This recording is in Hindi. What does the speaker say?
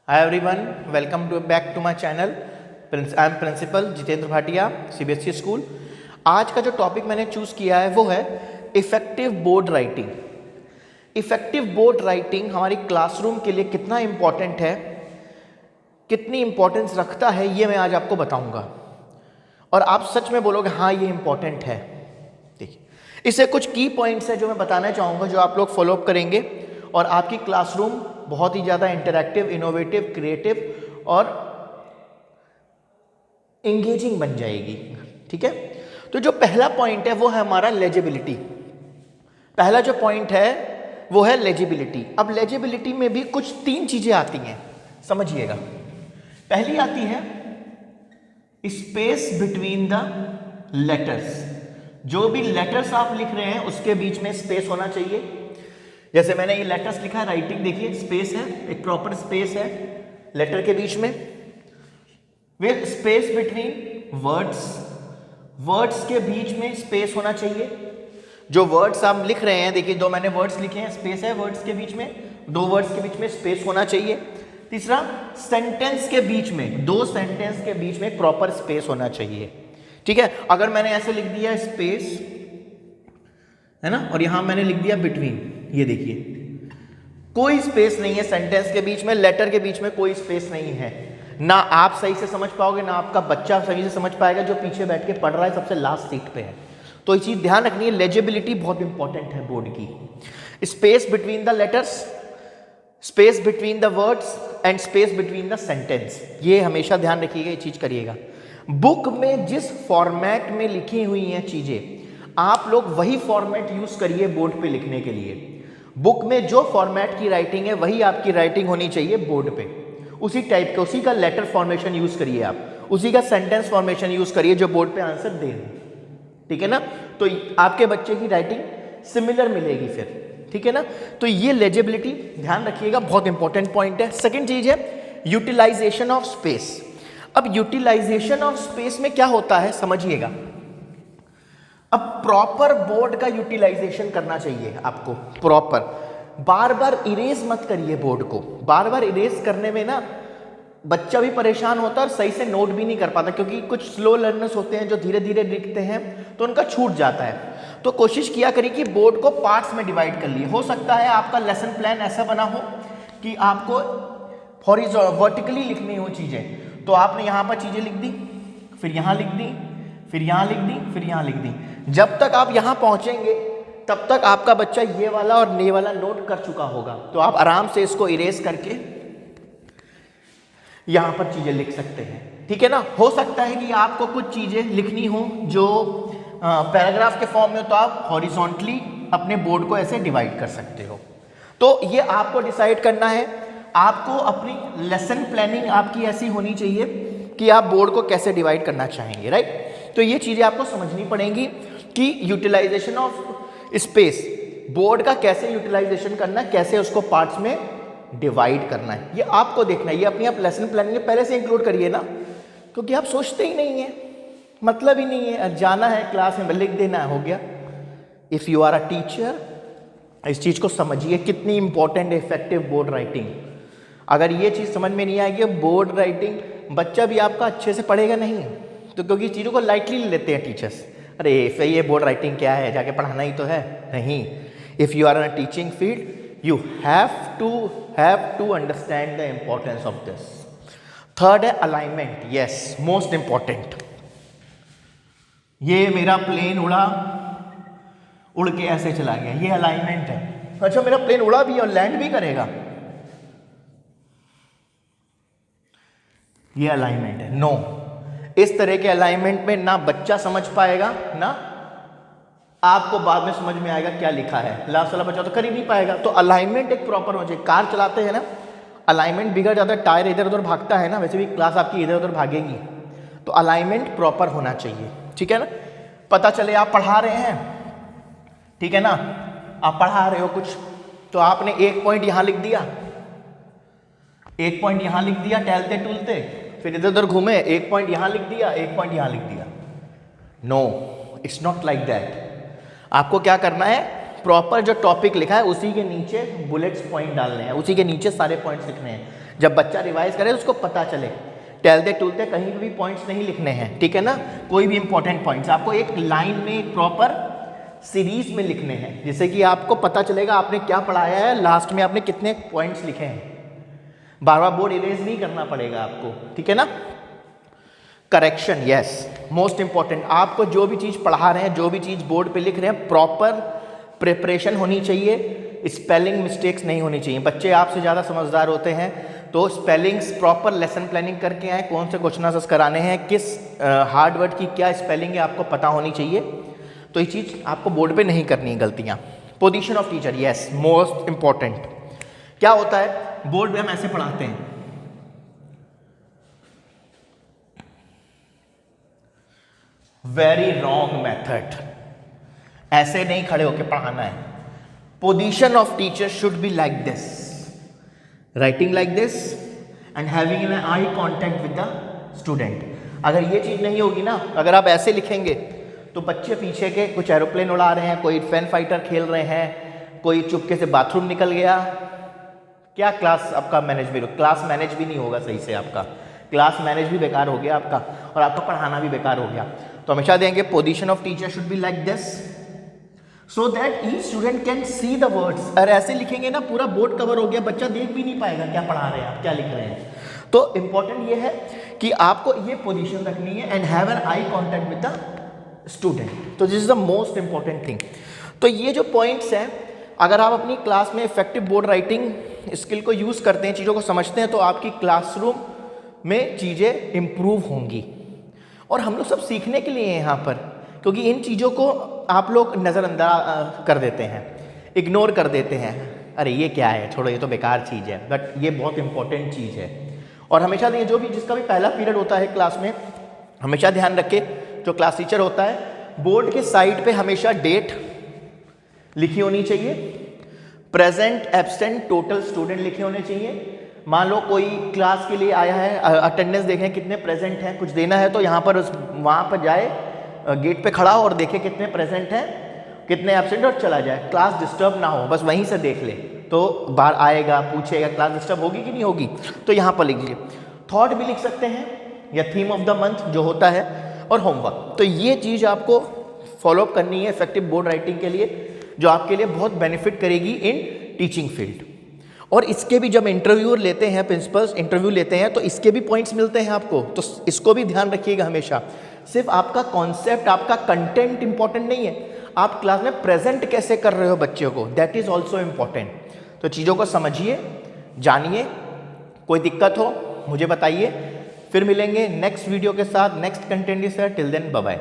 Hi everyone, welcome back to my channel. I am principal Jitendra Bhatia, CBSE school. आज का जो टॉपिक मैंने चूज़ किया है वो है effective board writing. Effective board writing हमारी क्लासरूम के लिए कितना इम्पॉर्टेंट है, कितनी इम्पोर्टेंस रखता है, ये मैं आज आपको बताऊंगा और आप सच में बोलोगे हाँ ये इम्पॉर्टेंट है। देखिए, इससे कुछ की पॉइंट्स है जो मैं बताना चाहूँगा, जो आप लोग फॉलोअप करेंगे और आपकी क्लासरूम बहुत ही ज़्यादा इंटरैक्टिव, इनोवेटिव, क्रिएटिव और इंगेजिंग बन जाएगी। ठीक है, तो जो पहला पॉइंट है वो है हमारा लेजिबिलिटी। पहला जो पॉइंट है वो है लेजिबिलिटी। अब लेजिबिलिटी में भी कुछ तीन चीज़ें आती हैं, समझिएगा। पहली आती है स्पेस बिटवीन द लेटर्स। जो भी लेटर्स आप लिख रहे हैं उसके बीच में स्पेस होना चाहिए। जैसे मैंने ये लेटर्स लिखा है, राइटिंग देखिए, स्पेस है, एक प्रॉपर स्पेस है लेटर के बीच में। With space between words, words के बीच में स्पेस होना चाहिए। जो वर्ड्स आप लिख रहे हैं, देखिए दो मैंने वर्ड्स लिखे हैं, स्पेस है वर्ड्स के बीच में, दो वर्ड्स के बीच में स्पेस होना चाहिए। तीसरा, सेंटेंस के बीच में, दो सेंटेंस के बीच में प्रॉपर स्पेस होना चाहिए। ठीक है, अगर मैंने ऐसे लिख दिया स्पेस है ना, और यहां मैंने लिख दिया बिटवीन, ये देखिए कोई स्पेस नहीं है सेंटेंस के बीच में, लेटर के बीच में कोई स्पेस नहीं है। ना आप सही से समझ पाओगे, ना आपका बच्चा सही से समझ पाएगा जो पीछे बैठ के पढ़ रहा है, सबसे लास्ट सीट पे है। तो ये चीज ध्यान रखनी है, लेजिबिलिटी बहुत इंपॉर्टेंट है बोर्ड की। Space between the letters, space between the words and space between the sentence, ये हमेशा ध्यान रखिएगा, ये चीज करिएगा। बुक में जिस फॉर्मेट में लिखी हुई हैं चीजें, आप लोग वही फॉर्मेट यूज करिए बोर्ड पे लिखने के लिए। बुक में जो फॉर्मेट की राइटिंग है वही आपकी राइटिंग होनी चाहिए बोर्ड पे, उसी टाइप का, उसी का लेटर फॉर्मेशन यूज करिए आप, उसी का सेंटेंस फॉर्मेशन यूज करिए जो बोर्ड पे आंसर दे रहे। ठीक है ना, तो आपके बच्चे की राइटिंग सिमिलर मिलेगी फिर। ठीक है ना, तो ये लेजिबिलिटी ध्यान रखिएगा, बहुत इंपॉर्टेंट पॉइंट है। सेकेंड चीज है यूटिलाइजेशन ऑफ स्पेस। अब यूटिलाइजेशन ऑफ स्पेस में क्या होता है समझिएगा। अब प्रॉपर बोर्ड का यूटिलाइजेशन करना चाहिए आपको, प्रॉपर। बार बार इरेज मत करिए बोर्ड को। बार बार इरेज करने में ना बच्चा भी परेशान होता है और सही से नोट भी नहीं कर पाता, क्योंकि कुछ स्लो लर्नर्स होते हैं जो धीरे धीरे लिखते हैं तो उनका छूट जाता है। तो कोशिश किया करिए कि बोर्ड को पार्ट्स में डिवाइड कर लिए। हो सकता है आपका लेसन प्लान ऐसा बना हो कि आपको वर्टिकली लिखनी हो चीजें, तो आपने यहाँ पर चीजें लिख दी, फिर यहाँ लिख दी, फिर यहाँ लिख दी, फिर यहाँ लिख दी। जब तक आप यहाँ पहुंचेंगे तब तक आपका बच्चा ये वाला और ये वाला नोट कर चुका होगा, तो आप आराम से इसको इरेज करके यहां पर चीजें लिख सकते हैं। ठीक है ना, हो सकता है कि आपको कुछ चीजें लिखनी हो जो पैराग्राफ के फॉर्म में, तो आप हॉरिजॉन्टली अपने बोर्ड को ऐसे डिवाइड कर सकते हो। तो ये आपको डिसाइड करना है। आपको अपनी लेसन प्लानिंग आपकी ऐसी होनी चाहिए कि आप बोर्ड को कैसे डिवाइड करना चाहेंगे, राइट। तो ये चीजें आपको समझनी पड़ेंगी कि यूटिलाइजेशन ऑफ स्पेस, बोर्ड का कैसे यूटिलाइजेशन करना है, कैसे उसको पार्ट्स में डिवाइड करना है, ये आपको देखना है। ये अपनी आप लेसन प्लानिंग में पहले से इंक्लूड करिए ना, क्योंकि आप सोचते ही नहीं है, मतलब ही नहीं है, जाना है क्लास में लिख देना है, हो गया। If you are a teacher, इस चीज को समझिए कितनी इंपॉर्टेंट है इफेक्टिव बोर्ड राइटिंग। अगर ये चीज समझ में नहीं आएगी, बोर्ड राइटिंग बच्चा भी आपका अच्छे से पढ़ेगा नहीं, तो क्योंकि चीजों को लाइटली लेते हैं टीचर्स। अरे फिर ये बोर्ड राइटिंग क्या है, जाके पढ़ाना ही तो है, नहीं। If you are in a teaching field you have to understand the importance of this. Third है अलाइनमेंट, यस, मोस्ट इंपॉर्टेंट। ये मेरा प्लेन उड़ के ऐसे चला गया, ये अलाइनमेंट है। अच्छा, मेरा प्लेन उड़ा भी और लैंड भी करेगा, ये अलाइनमेंट है। नो, इस तरह के अलाइनमेंट में ना बच्चा समझ पाएगा, ना आपको बाद में समझ में आएगा क्या लिखा है। लास्ट वाला बच्चा तो कर ही नहीं पाएगा। तो अलाइनमेंट एक प्रॉपर होना चाहिए। कार चलाते हैं ना, अलाइनमेंट बिगड़ जाता है, टायर इधर उधर भागता है ना, वैसे भी क्लास आपकी इधर उधर भागेगी। तो अलाइनमेंट प्रॉपर होना चाहिए। ठीक है ना, पता चले आप पढ़ा रहे हैं, ठीक है ना, आप पढ़ा रहे हो कुछ, तो आपने एक पॉइंट यहां लिख दिया, एक पॉइंट यहां लिख दिया टहलते टूलते, फिर इधर उधर घूमे, एक पॉइंट यहां लिख दिया, एक पॉइंट यहां लिख दिया। No, it's not like that. आपको क्या करना है, प्रॉपर जो टॉपिक लिखा है उसी के नीचे बुलेट्स पॉइंट डालने हैं, उसी के नीचे सारे पॉइंट्स लिखने हैं। जब बच्चा रिवाइज करे तो उसको पता चले। टहलते टूलते कहीं भी पॉइंट्स नहीं लिखने हैं, ठीक है ना, कोई भी इंपॉर्टेंट पॉइंट्स आपको एक लाइन में, एक प्रॉपर सीरीज में लिखने हैं, जिससे कि आपको पता चलेगा आपने क्या पढ़ाया है, लास्ट में आपने कितने पॉइंट्स लिखे हैं। बार बार बोर्ड इरेज नहीं करना पड़ेगा आपको, ठीक है ना। Correction, yes, most important. आपको जो भी चीज़ पढ़ा रहे हैं, जो भी चीज़ बोर्ड पे लिख रहे हैं, प्रॉपर प्रिपरेशन होनी चाहिए, स्पेलिंग मिस्टेक्स नहीं होनी चाहिए। बच्चे आपसे ज़्यादा समझदार होते हैं, तो स्पेलिंग्स प्रॉपर लेसन प्लानिंग करके आए, कौन से क्वेश्चन आंसर्स कराने हैं, किस हार्ड वर्ड की क्या स्पेलिंग है, आपको पता होनी चाहिए। तो ये चीज़ आपको बोर्ड पे नहीं करनी है गलतियाँ। Position of teacher, yes, most important. क्या होता है, बोर्ड पे हम ऐसे पढ़ाते हैं, वेरी रॉन्ग मेथड, ऐसे नहीं खड़े होके पढ़ाना है। Position of teacher should be like this, writing like this and having an eye contact with the student. अगर ये चीज नहीं होगी ना, अगर आप ऐसे लिखेंगे तो बच्चे पीछे के कुछ एरोप्लेन उड़ा रहे हैं, कोई फैन फाइटर खेल रहे हैं, कोई चुपके से बाथरूम निकल गया, क्या क्लास आपका मैनेज भी, क्लास मैनेज भी नहीं होगा सही से, आपका क्लास मैनेज भी बेकार हो गया आपका, और आपका पढ़ाना भी बेकार हो गया। तो हमेशा देंगे position of teacher should be like this so that each student can see the words. अगर ऐसे लिखेंगे ना, पूरा बोर्ड कवर हो गया, बच्चा देख भी नहीं पाएगा क्या पढ़ा रहे हैं आप, क्या लिख रहे हैं। तो इंपॉर्टेंट ये है कि आपको ये पोजीशन रखनी है and have an eye contact with the student. तो this is the most important thing. तो ये जो पॉइंट्स हैं, अगर आप अपनी क्लास में इफेक्टिव बोर्ड राइटिंग स्किल को यूज़ करते हैं, चीज़ों को समझते हैं, तो आपकी क्लासरूम में चीज़ें इम्प्रूव होंगी। और हम लोग सब सीखने के लिए हैं यहाँ पर, क्योंकि इन चीज़ों को आप लोग नज़रअंदाज कर देते हैं, इग्नोर कर देते हैं, अरे ये क्या है, छोड़ो ये तो बेकार चीज़ है, बट ये बहुत इंपॉर्टेंट चीज़ है। और हमेशा ये जो भी जिसका भी पहला पीरियड होता है क्लास में, हमेशा ध्यान रखे, जो क्लास टीचर होता है, बोर्ड के साइड पे हमेशा डेट लिखी होनी चाहिए, प्रेजेंट, एब्सेंट, टोटल स्टूडेंट लिखे होने चाहिए। मान लो कोई क्लास के लिए आया है, अटेंडेंस देखें कितने प्रेजेंट हैं, कुछ देना है, तो यहाँ पर वहाँ पर जाए, गेट पे खड़ा हो और देखे कितने प्रेजेंट हैं, कितने एब्सेंट, और चला जाए। क्लास डिस्टर्ब ना हो, बस वहीं से देख ले, तो बाहर आएगा, पूछेगा क्लास डिस्टर्ब होगी कि नहीं होगी, तो यहाँ पर लिख लीजिए। थॉट भी लिख सकते हैं, या थीम ऑफ द मंथ जो होता है, और होमवर्क। तो ये चीज़ आपको फॉलोअप करनी है इफेक्टिव बोर्ड राइटिंग के लिए, जो आपके लिए बहुत बेनिफिट करेगी इन टीचिंग फील्ड। और इसके भी जब इंटरव्यू लेते हैं, प्रिंसिपल्स इंटरव्यू लेते हैं, तो इसके भी पॉइंट्स मिलते हैं आपको, तो इसको भी ध्यान रखिएगा हमेशा। सिर्फ आपका कॉन्सेप्ट, आपका कंटेंट इंपॉर्टेंट नहीं है, आप क्लास में प्रेजेंट कैसे कर रहे हो बच्चों को, दैट इज ऑल्सो इम्पॉर्टेंट। तो चीज़ों को समझिए, जानिए, कोई दिक्कत हो मुझे बताइए। फिर मिलेंगे नेक्स्ट वीडियो के साथ, नेक्स्ट कंटेंट के साथ। Till then bye bye.